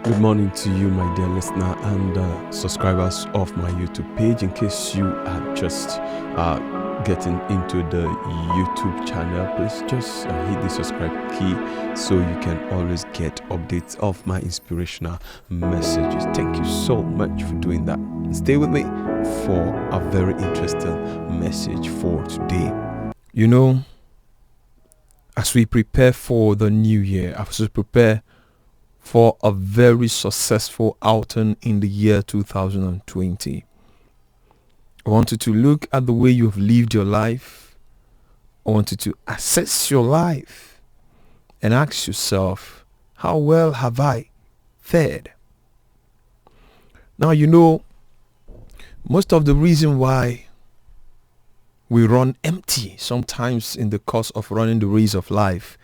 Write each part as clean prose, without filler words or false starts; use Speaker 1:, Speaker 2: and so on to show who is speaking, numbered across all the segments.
Speaker 1: Good morning to you, my dear listener and subscribers of my YouTube page. In case you are just getting into the YouTube channel, please just hit the subscribe key so you can always get updates of my inspirational messages. Thank you so much for doing that. Stay with me for a very interesting message for today. You know, as we prepare for the new year, as we prepare for a very successful outing in the year 2020. I want you to look at the way you have lived your life. I want you to assess your life and ask yourself, how well have I fared? Now, you know, most of the reason why we run empty sometimes in the course of running the race of life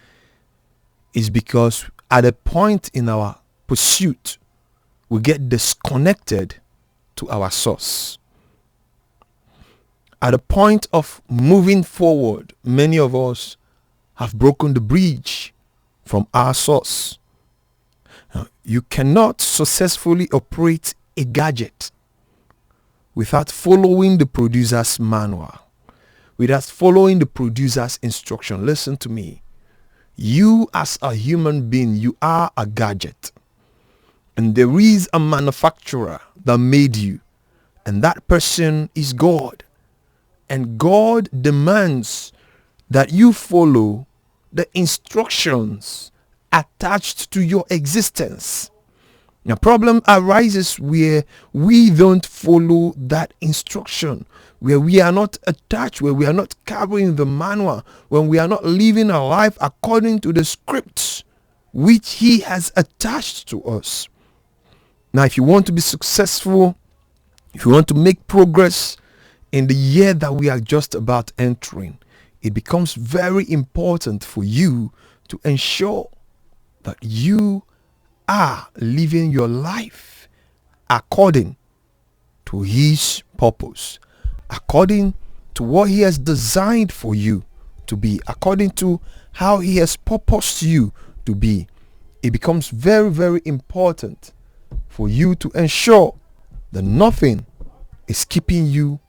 Speaker 1: is because at a point in our pursuit, we get disconnected to our source. At a point of moving forward, many of us have broken the bridge from our source. Now, you cannot successfully operate a gadget without following the producer's manual, without following the producer's instruction. Listen to me. You as a human being, you are a gadget. And there is a manufacturer that made you. And that person is God. And God demands that you follow the instructions attached to your existence. Now, problem arises where we don't follow that instruction, where we are not attached, where we are not carrying the manual, when we are not living our life according to the scripts which He has attached to us. Now, if you want to be successful, if you want to make progress in the year that we are just about entering, it becomes very important for you to ensure that you are living your life according to His purpose, according to what He has designed for you to be, according to how He has purposed you to be. It becomes very, very important for you to ensure that nothing is keeping you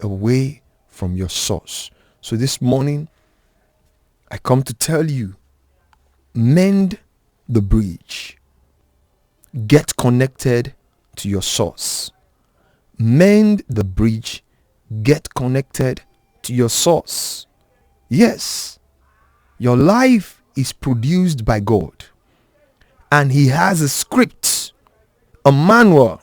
Speaker 1: away from your source. So this morning, I come to tell you, mend the bridge. Get connected to your source. Mend the bridge. Get connected to your source. Yes, your life is produced by God. And He has a script, a manual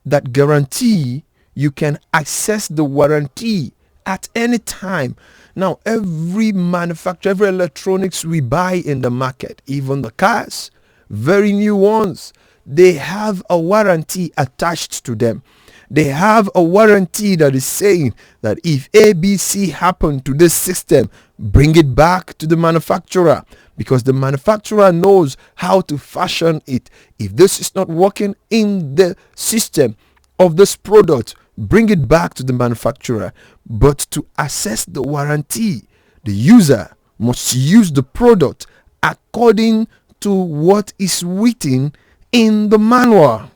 Speaker 1: that guarantee you can access the warranty at any time. Now, every manufacturer, every electronics we buy in the market, even the cars, very new ones, they have a warranty attached to them. They have a warranty that is saying that if ABC happen to this system, bring it back to the manufacturer, because the manufacturer knows how to fashion it. If this is not working in the system of this product, bring it back to the manufacturer. But to assess the warranty, the user must use the product according to what is written in the manual.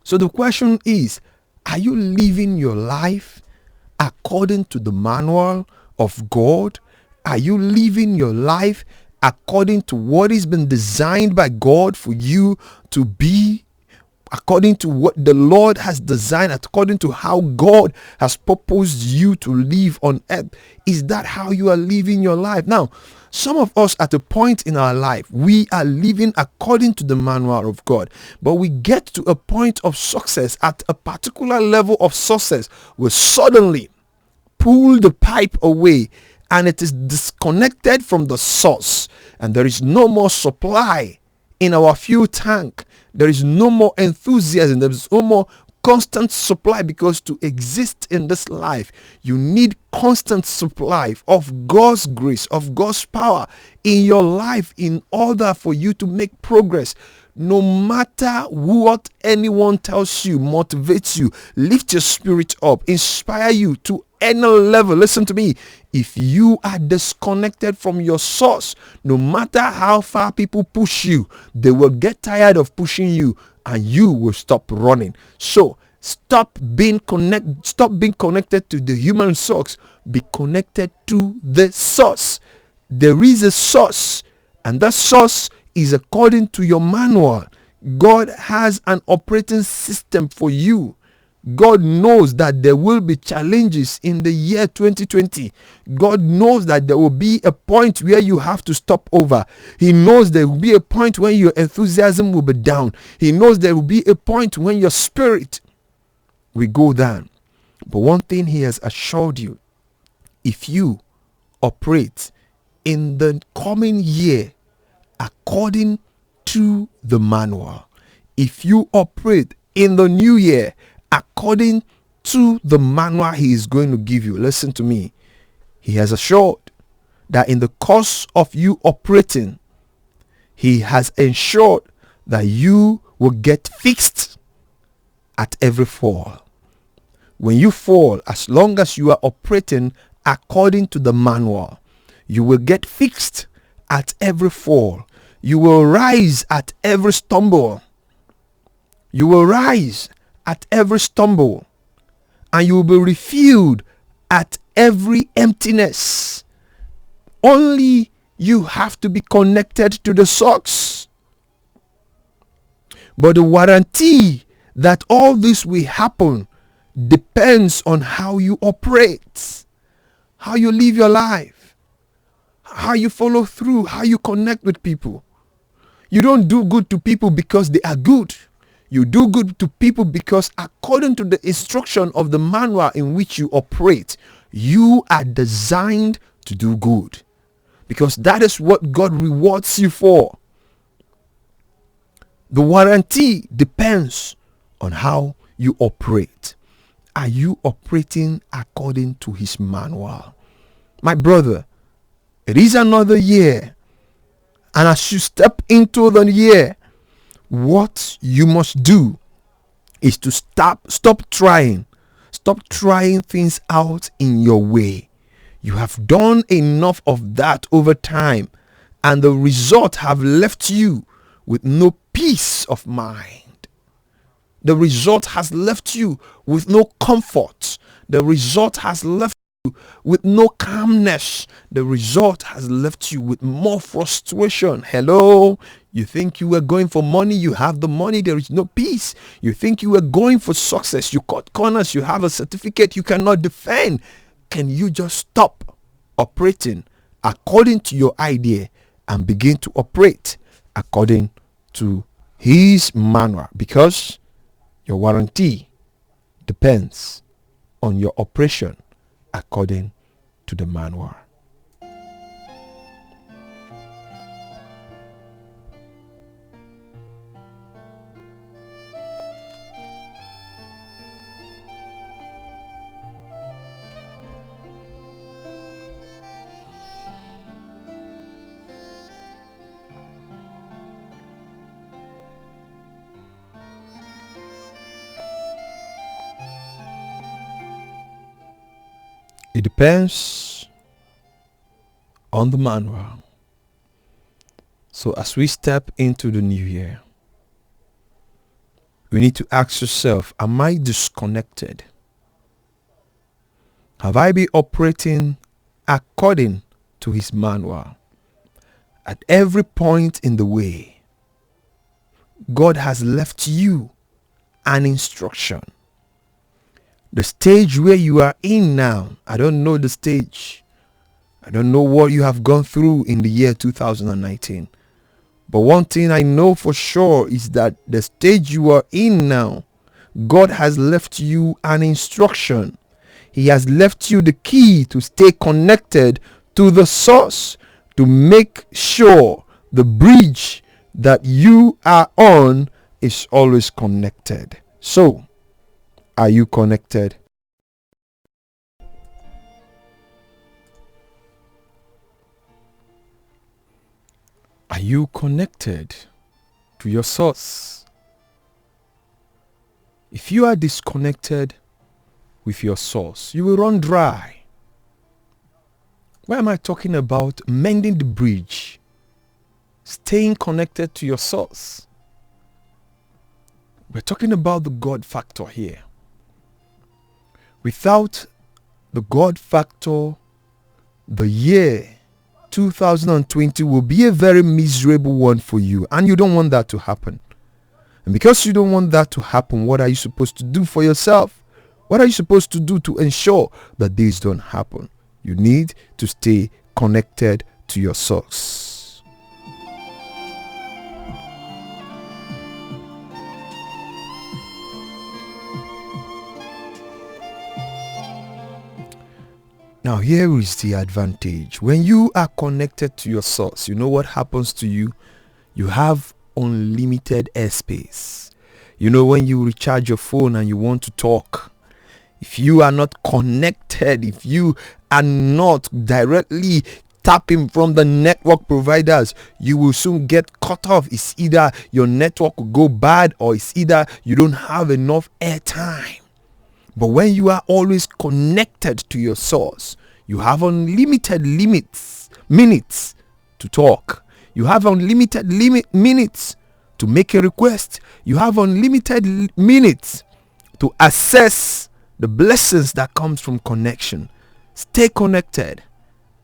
Speaker 1: So the question is, are you living your life according to the manual of God? Are you living your life according to what has been designed by God for you to be, according to what the Lord has designed, according to how God has purposed you to live on earth? Is that how you are living your life? Now, some of us at a point in our life, we are living according to the manual of God, but we get to a point of success, at a particular level of success, we suddenly pull the pipe away and it is disconnected from the source, and there is no more supply in our fuel tank. There is no more enthusiasm. There is no more constant supply, because to exist in this life, you need constant supply of God's grace, of God's power in your life in order for you to make progress. No matter what anyone tells you, motivates you, lift your spirit up, inspire you to any level. Listen to me. If you are disconnected from your source, no matter how far people push you, they will get tired of pushing you and you will stop running. So stop being connected to the human source. Be connected to the source. There is a source, and that source is according to your manual. God has an operating system for you. God knows that there will be challenges in the year 2020. God knows that there will be a point where you have to stop over. He knows there will be a point when your enthusiasm will be down. He knows there will be a point when your spirit will go down. But one thing he has assured you, if you operate in the coming year according to the manual, if you operate in the new year according to the manual he is going to give you, listen to me, he has assured that in the course of you operating, he has ensured that you will get fixed at every fall. When you fall, as long as you are operating according to the manual, you will get fixed at every fall. You will rise at every stumble. You will rise at every stumble. And you will be refilled at every emptiness. Only you have to be connected to the source. But the warranty that all this will happen depends on how you operate, how you live your life, how you follow through, how you connect with people. You don't do good to people because they are good. You do good to people because according to the instruction of the manual in which you operate, you are designed to do good. Because that is what God rewards you for. The warranty depends on how you operate. Are you operating according to his manual? My brother, it is another year. And as you step into the year, what you must do is to stop trying things out in your way. You have done enough of that over time, and the result have left you with no peace of mind. The result has left you with no comfort. The result has left you with no calmness. The result has left you with more frustration. Hello? You think you were going for money, you have the money, there is no peace. You think you were going for success, you cut corners, you have a certificate you cannot defend. Can you just stop operating according to your idea and begin to operate according to his manual? Because your warranty depends on your operation according to the manual. It depends on the manual. So as we step into the new year, we need to ask yourself, am I disconnected? Have I been operating according to his manual? At every point in the way, God has left you an instruction. The stage where you are in now, I don't know the stage. I don't know what you have gone through in the year 2019. But one thing I know for sure is that the stage you are in now, God has left you an instruction. He has left you the key to stay connected to the source, to make sure the bridge that you are on is always connected. So, are you connected? Are you connected to your source. If you are disconnected with your source, you will run dry. Why am I talking about mending the bridge? Staying connected to your source. We're talking about the God factor here. Without the God factor, the year 2020 will be a very miserable one for you, and you don't want that to happen. And because you don't want that to happen, what are you supposed to do for yourself? What are you supposed to do to ensure that this don't happen? You need to stay connected to your source. Now, here is the advantage. When you are connected to your source, you know what happens to you? You have unlimited airspace. You know, when you recharge your phone and you want to talk, if you are not connected, if you are not directly tapping from the network providers, you will soon get cut off. It's either your network will go bad, or it's either you don't have enough airtime. But when you are always connected to your source, you have unlimited minutes to talk. You have unlimited minutes to make a request. You have unlimited minutes to assess the blessings that comes from connection. Stay connected.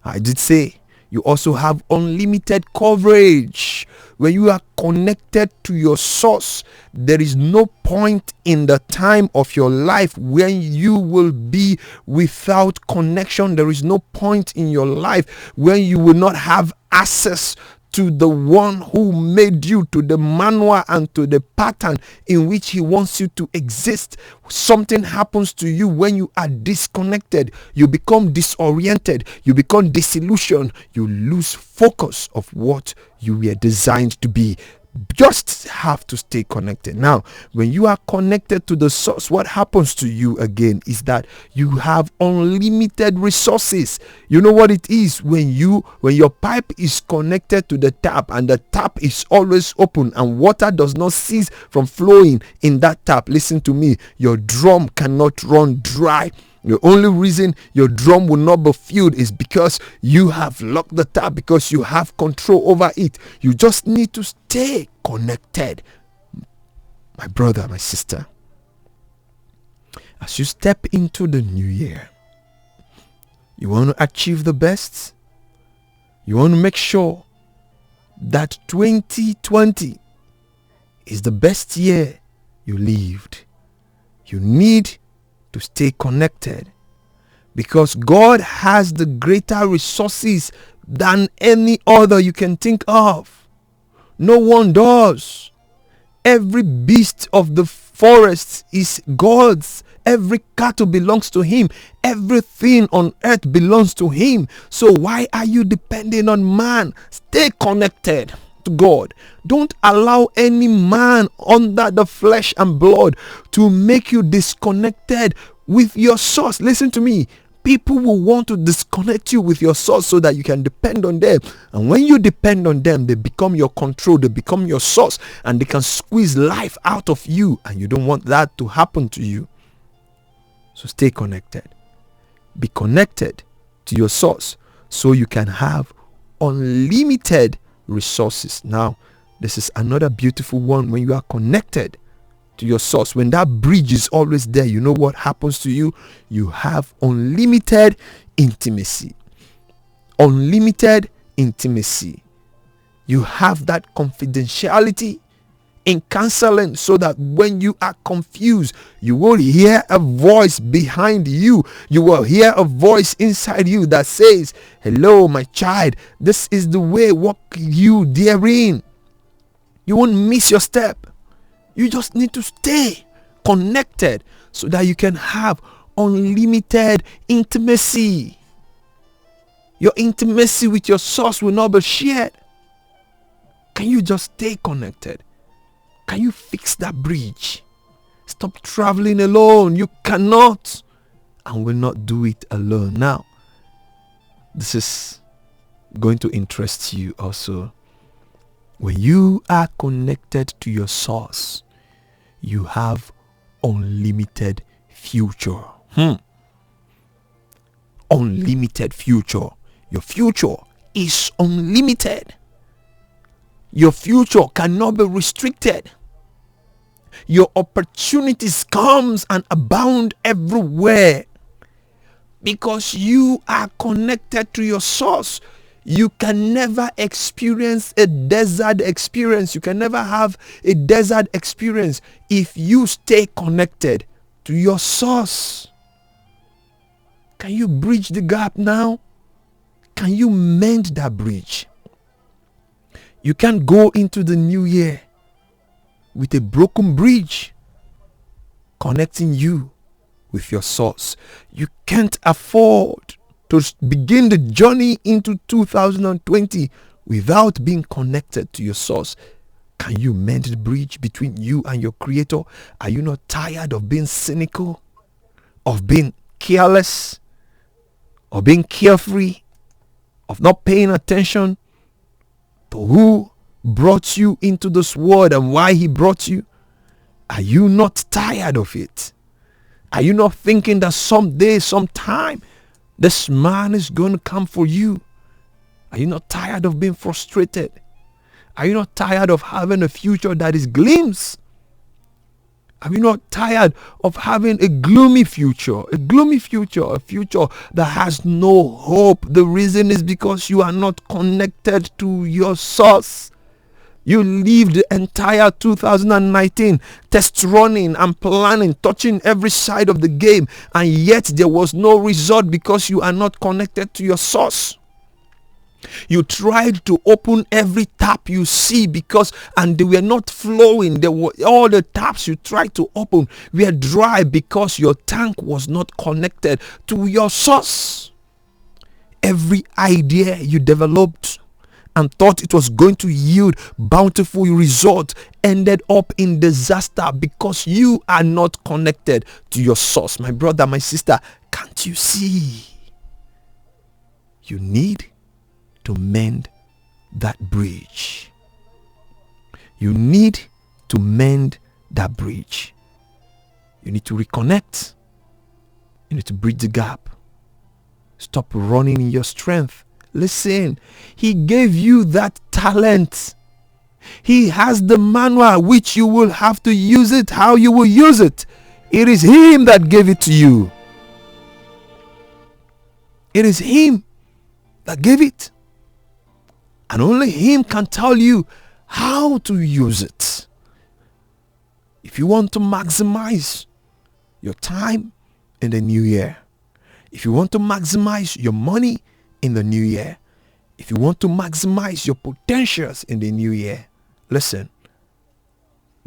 Speaker 1: I did say you also have unlimited coverage. When you are connected to your source, there is no point in the time of your life when you will be without connection. There is no point in your life when you will not have access to the one who made you, to the manual and to the pattern in which he wants you to exist. Something happens to you when you are disconnected. You become disoriented. You become disillusioned. You lose focus of what you were designed to be. Just have to stay connected. Now, when you are connected to the source, what happens to you again is that you have unlimited resources. You know what it is when your pipe is connected to the tap, and the tap is always open and water does not cease from flowing in that tap. Listen to me, your drum cannot run dry. The only reason your drum will not be filled is because you have locked the tap, because you have control over it. You just need to stay connected. My brother, my sister, as you step into the new year, you want to achieve the best. You want to make sure that 2020 is the best year you lived. You need to stay connected, because God has the greater resources than any other you can think of. No one does. Every beast of the forest is God's. Every cattle belongs to him. Everything on earth belongs to him. So why are you depending on man? Stay connected to God. Don't allow any man under the flesh and blood to make you disconnected with your source. Listen to me. People will want to disconnect you with your source so that you can depend on them. And when you depend on them, they become your control, they become your source, and they can squeeze life out of you. And you don't want that to happen to you. So stay connected. Be connected to your source so you can have unlimited resources. Now, this is another beautiful one. When you are connected to your source, when that bridge is always there, you know what happens to you? You have unlimited intimacy. Unlimited intimacy. You have that confidentiality in counseling, so that when you are confused, you will hear a voice behind you. You will hear a voice inside you that says, "Hello, my child, this is the way, walk you therein." You won't miss your step. You just need to stay connected so that you can have unlimited intimacy. Your intimacy with your source will not be shared. Can you just stay connected? Can you fix that bridge? Stop traveling alone. You cannot and will not do it alone. Now, this is going to interest you also. When you are connected to your source, you have unlimited future. Unlimited future. Your future is unlimited. Your future cannot be restricted. Your opportunities comes and abound everywhere because you are connected to your source. You can never experience a desert experience. You can never have a desert experience if you stay connected to your source. Can you bridge the gap now? Can you mend that bridge? You can't go into the new year with a broken bridge connecting you with your source. You can't afford to begin the journey into 2020 without being connected to your source. Can you mend the bridge between you and your creator? Are you not tired of being cynical, of being careless, of being carefree, of not paying attention to who brought you into this world and why he brought you? Are you not tired of it? Are you not thinking that someday, sometime, this man is going to come for you? Are you not tired of being frustrated? Are you not tired of having a future that is glimpse? Are you not tired of having a gloomy future? A gloomy future, a future that has no hope. The reason is because you are not connected to your source. You lived the entire 2019 test running and planning, touching every side of the game, and yet there was no result because you are not connected to your source. You tried to open every tap you see and they were not flowing. All the taps you tried to open were dry because your tank was not connected to your source. Every idea you developed and thought it was going to yield bountiful result ended up in disaster because you are not connected to your source. My brother, my sister, can't you see? You need to mend that bridge. You need to mend that bridge. You need to reconnect. You need to bridge the gap. Stop running in your strength. Listen, he gave you that talent. He has the manual which you will have to use it, how you will use it. It is him that gave it to you. It is him that gave it. And only him can tell you how to use it. If you want to maximize your time in the new year, if you want to maximize your money in the new year, if you want to maximize your potentials in the new year, listen,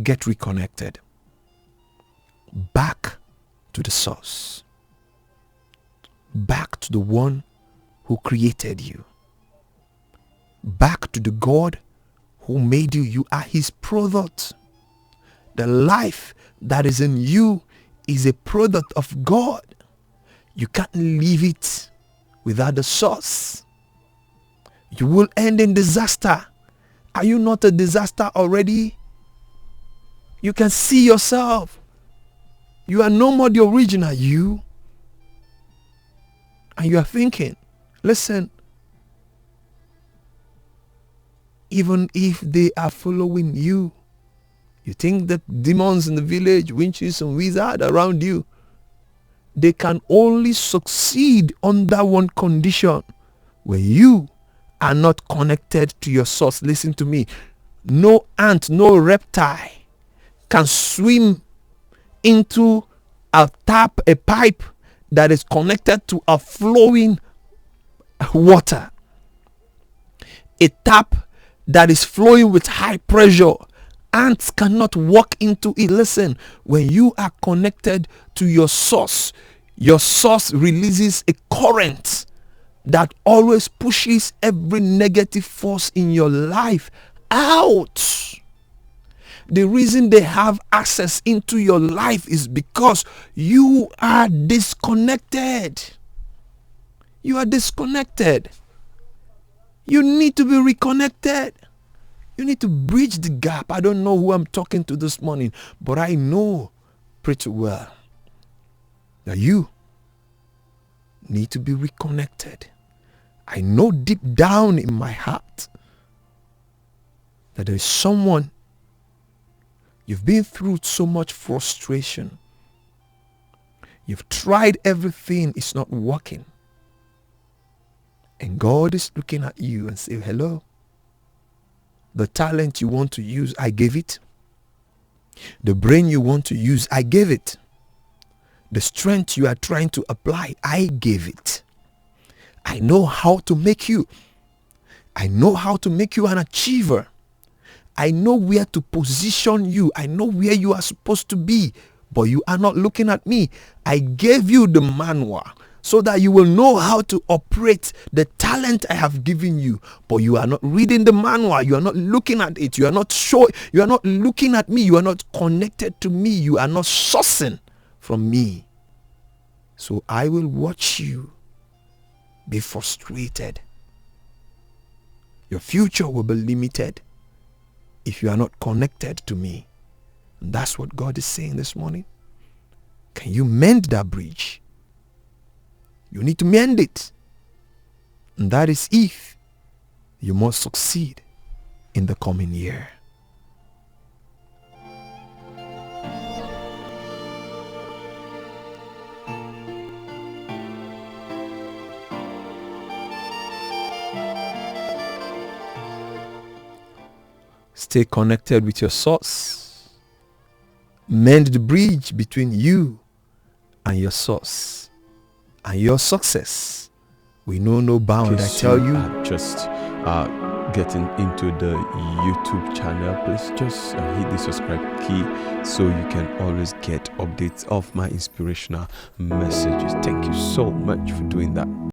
Speaker 1: get reconnected back to the source, back to the one who created you, back to the God who made you. You are his product. The life that is in you is a product of God. You can't leave it without the source. You will end in disaster. Are you not a disaster already? You can see yourself. You are no more the original you. And you are thinking, listen, even if they are following you, you think that demons in the village, witches and wizards around you, they can only succeed under one condition: when you are not connected to your source. Listen to me. No ant, no reptile can swim into a pipe that is connected to a flowing water. A tap that is flowing with high pressure, ants cannot walk into it. Listen, when you are connected to your source releases a current that always pushes every negative force in your life out. The reason they have access into your life is because you are disconnected. You are disconnected. You need to be reconnected. You need to bridge the gap. I don't know who I'm talking to this morning, but I know pretty well that you need to be reconnected. I know deep down in my heart that there is someone, you've been through so much frustration. You've tried everything, it's not working. And God is looking at you and saying, hello, the talent you want to use, I gave it. The brain you want to use, I gave it. The strength you are trying to apply, I gave it. I know how to make you. I know how to make you an achiever. I know where to position you. I know where you are supposed to be. But you are not looking at me. I gave you the manual so that you will know how to operate the talent I have given you. But you are not reading the manual. You are not looking at it. You are not you are not looking at me. You are not connected to me. You are not sourcing from me. So I will watch you be frustrated. Your future will be limited if you are not connected to me. And that's what God is saying this morning. Can you mend that bridge? You need to mend it. And that is if you must succeed in the coming year. Stay connected with your source. Mend the bridge between you and your source and your success. We know no bound. I tell you.
Speaker 2: Just getting into the YouTube channel, please just hit the subscribe key so you can always get updates of my inspirational messages. Thank you so much for doing that.